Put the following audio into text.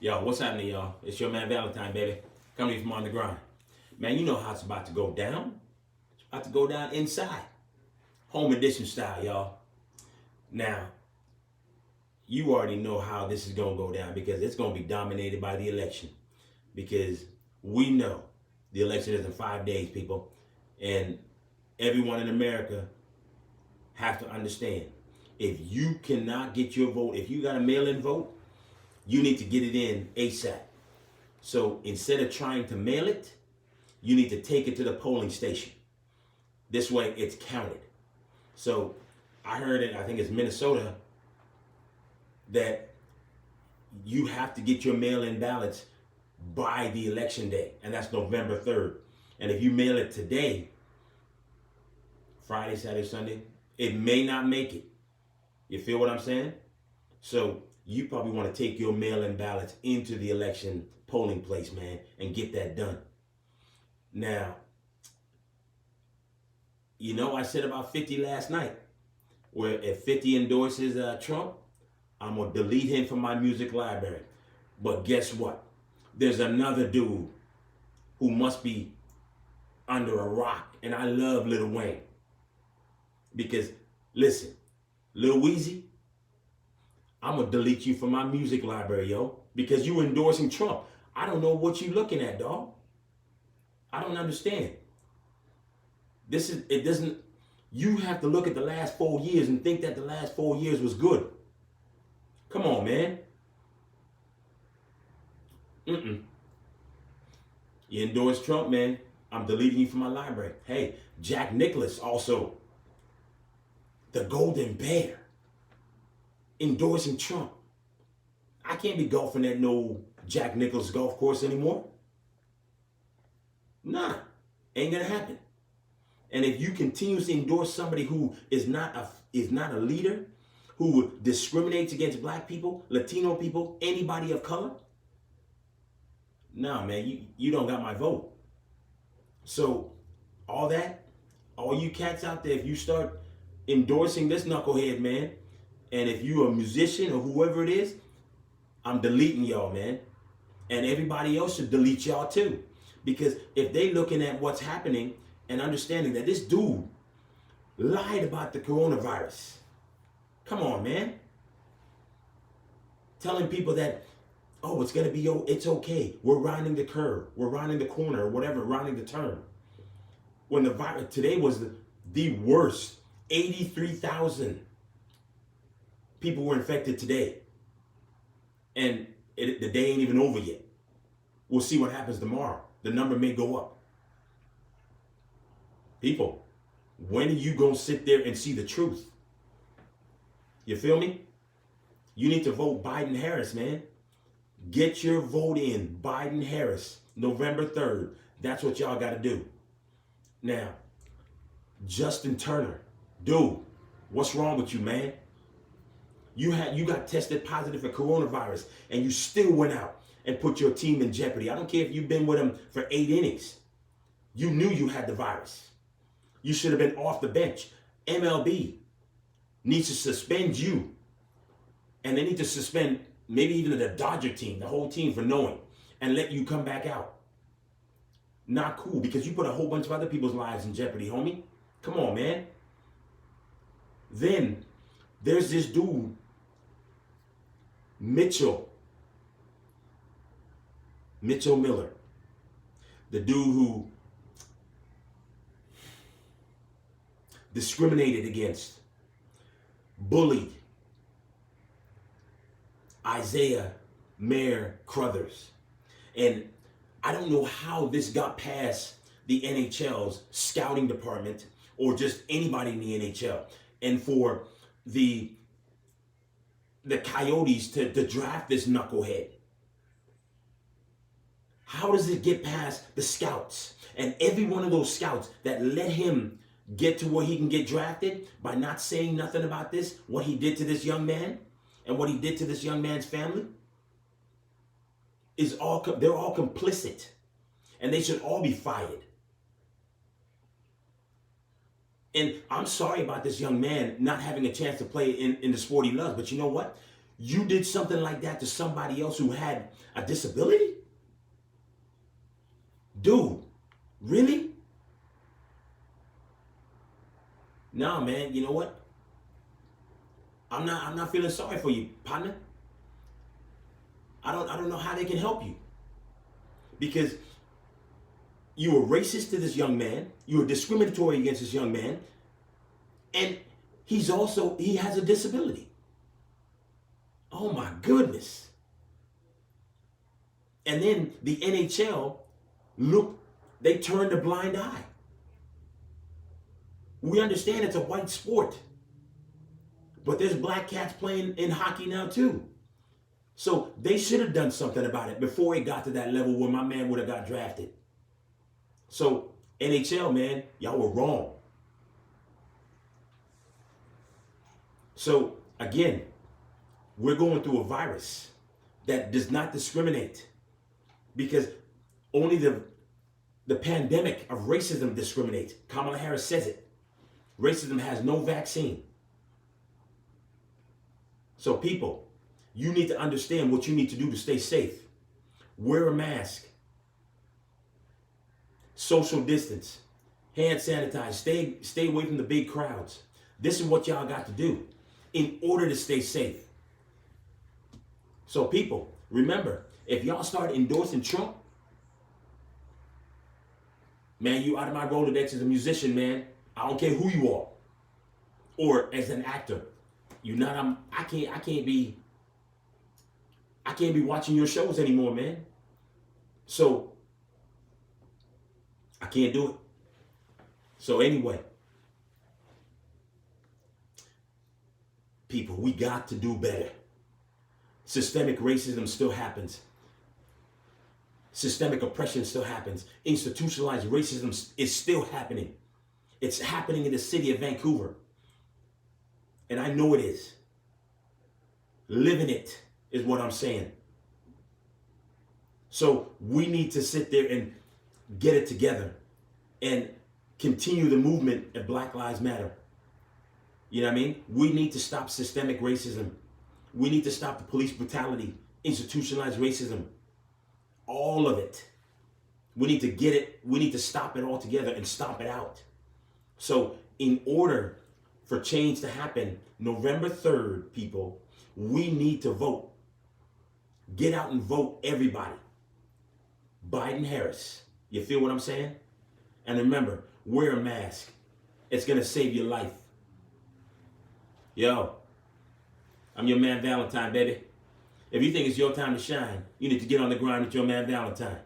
Yo, what's happening, y'all? It's your man Valentine, baby. Coming from on the grind. Man, you know how it's about to go down. It's about to go down inside. Home edition style, y'all. Now, you already know how this is going to go down because it's going to be dominated by the election. Because we know the election is in 5 days, people. And everyone in America have to understand, if you cannot get your vote, if you got a mail-in vote, you need to get it in ASAP. So instead of trying to mail it, you need to take it to the polling station. This way it's counted. So I heard it, I think it's Minnesota, that you have to get your mail-in ballots by the election day, and that's November 3rd. And if you mail it today, Friday, Saturday, Sunday, it may not make it. You feel what I'm saying? So you probably want to take your mail-in ballots into the election polling place, man, and get that done. Now, you know, I said about 50 last night, where if 50 endorses Trump, I'm going to delete him from my music library. But guess what? There's another dude who must be under a rock, and I love Lil Wayne. Because, listen, Lil Weezy, I'm going to delete you from my music library, yo, because you endorsing Trump. I don't know what you looking at, dog. I don't understand. You have to look at the last 4 years and think that the last 4 years was good. Come on, man. You endorse Trump, man, I'm deleting you from my library. Hey, Jack Nicklaus also, the Golden Bear, endorsing Trump. I can't be golfing at no Jack Nicklaus golf course anymore. Nah, ain't gonna happen. And if you continuously endorse somebody who is not a leader, who discriminates against black people, Latino people, anybody of color, nah, man, you don't got my vote. So all you cats out there, if you start endorsing this knucklehead, man, and if you a musician or whoever it is, I'm deleting y'all, man. And everybody else should delete y'all too. Because if they looking at what's happening and understanding that this dude lied about the coronavirus. Come on, man. Telling people that, oh, it's going to be, it's okay. We're rounding the curve. We're rounding the corner or whatever, rounding the turn. When the virus, today was the worst. 83,000 people were infected today. And the day ain't even over yet. We'll see what happens tomorrow. The number may go up. People, when are you going to sit there and see the truth? You feel me? You need to vote Biden-Harris, man. Get your vote in. Biden-Harris, November 3rd. That's what y'all got to do. Now, Justin Turner, dude, what's wrong with you, man? You got tested positive for coronavirus, and you still went out and put your team in jeopardy. I don't care if you've been with them for 8 innings. You knew you had the virus. You should have been off the bench. MLB needs to suspend you. And they need to suspend maybe even the Dodger team, the whole team, for knowing, and let you come back out. Not cool, because you put a whole bunch of other people's lives in jeopardy, homie. Come on, man. Then there's this dude, Mitchell Miller, the dude who discriminated against, bullied Isaiah Mayer Crothers. And I don't know how this got past the NHL's scouting department or just anybody in the NHL. And for the Coyotes to draft this knucklehead. How does it get past the scouts? And every one of those scouts that let him get to where he can get drafted by not saying nothing about this, what he did to this young man and what he did to this young man's family, they're all complicit. And they should all be fired. And I'm sorry about this young man not having a chance to play in the sport he loves. But you know what? You did something like that to somebody else who had a disability? Dude, really? Nah, man, you know what? I'm not feeling sorry for you, partner. I don't know how they can help you. Because you were racist to this young man, you were discriminatory against this young man, and he has a disability. Oh my goodness. And then the NHL, they turned a blind eye. We understand it's a white sport, but there's black cats playing in hockey now too. So they should have done something about it before it got to that level where my man would have got drafted. So NHL, man, y'all were wrong. So again, we're going through a virus that does not discriminate, because only the pandemic of racism discriminates. Kamala Harris says it. Racism has no vaccine. So people, you need to understand what you need to do to stay safe. Wear a mask. Social distance. Hand sanitize. Stay away from the big crowds. This is what y'all got to do in order to stay safe. So people, remember, if y'all start endorsing Trump, man, you out of my Rolodex as a musician, man. I don't care who you are. Or as an actor. I can't be watching your shows anymore, man. So I can't do it. So anyway, people, we got to do better. Systemic racism still happens. Systemic oppression still happens. Institutionalized racism is still happening. It's happening in the city of Vancouver. And I know it is. Living it is what I'm saying. So we need to sit there and get it together and continue the movement of Black Lives Matter. You know what I mean? We need to stop systemic racism. We need to stop the police brutality, institutionalized racism, all of it. We need to get it. We need to stop it all together and stomp it out. So in order for change to happen, November 3rd, people, we need to vote. Get out and vote, everybody. Biden, Harris. You feel what I'm saying? And remember, wear a mask. It's going to save your life. Yo, I'm your man Valentine, baby. If you think it's your time to shine, you need to get on the grind with your man Valentine.